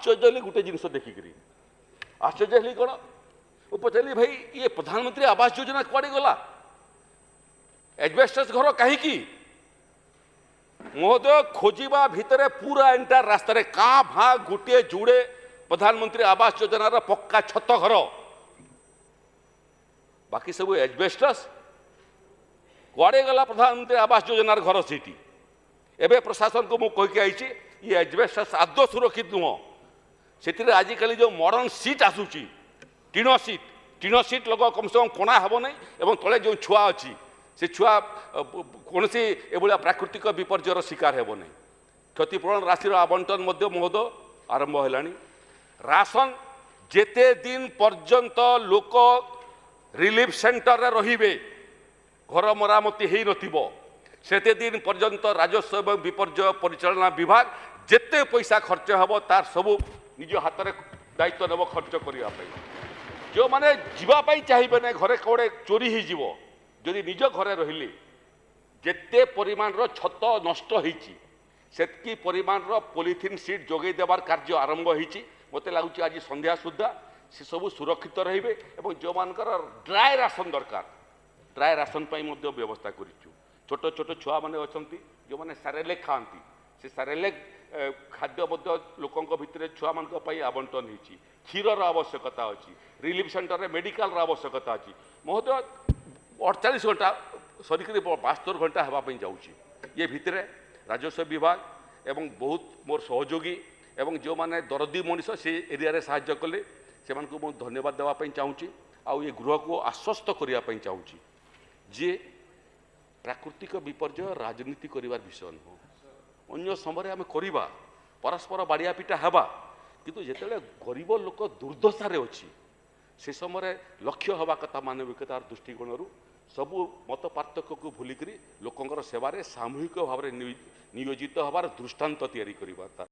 आश्चर्य गोटे जिन देखिक आश्चर्य कौन पचारि भाई ये प्रधानमंत्री आवास योजना कुआड़े गला एजबेस्टस घर कहीं महोदय खोजा भितर पूरा एंटायर रास्तार काँ भाँ गोटे जोड़े प्रधानमंत्री आवास योजनार पक्का छत घर बाकी सब एजबेस्टस कुआड़े गला प्रधानमंत्री आवास योजनार घर सीटी एवं प्रशासन को मुझे आई ये एजबेस्टस आदौ सुरक्षित नुह से आजिकल जो मॉडर्न सीट आसूची टीण सीट लोग कम से कम कणा हे ना और तले जो छुआ अच्छी से छुआ कौन सी एभलिया प्राकृतिक विपर्यर शिकार हेब नहीं क्षतिपूरण राशि आवंटन महोदय आरंभ है राशन जेते दिन पर्यंत लोक रिलीफ सेंटर रे घर मरामती हो नते दिन पर्यंत राजस्व एवं विपर्य परिचालना विभाग जेते पैसा खर्च हे तार सब निज हाथ में दायित्व नेब खर्च करने जो मैंने जीवाई चाहिए ना घरे कौड़े चोरी हो जदि निज घरे रहिले जेते परिमाण छत नष्ट होती परिमाण पॉलिथिन सीट जोगे देवार कार्य आरंभ होती मत लगुच आज संध्या सुधा से सब सुरक्षित रे जो मानकर ड्राए राशन दरकार ड्राए राशन व्यवस्था करूँ छोट छोट छुआ मैंने अच्छा जो मैंने सारेलेक खाती से सारेलेक खाद्य लोकों भितर छुआ मान आवंटन होती क्षीर आवश्यकता अच्छी रिलीफ सेंटर में मेडिकल आवश्यकता अच्छी महोदय 48 घंटा सरिक 72 घंटा होगापी जाऊँगी ये भितर राजस्व विभाग एवं बहुत मोर सहयोगी एवं जो माने दरदी मनीष से एरिया रे साहाय्य कले से धन्यवाद देवाई चाहूँगी आउ ये गृह को आश्वस्त करने चाहूँगी जे प्राकृतिक विपर्य राजनीति करिवार विषय नुह अन्य समय आम करवा परस्पर बाड़िया पिटा हेबा किंतु जेतेबेले गरीब लोक दुर्दशारे अच्छी से समय लक्ष्य हवा कथा मानविकतार दृष्टिकोण सबू मत पार्थक्य को भूलिक लोकंर सेवारे सामूहिक भाव में नियोजित हबार दृष्टांत तैयारी करवा।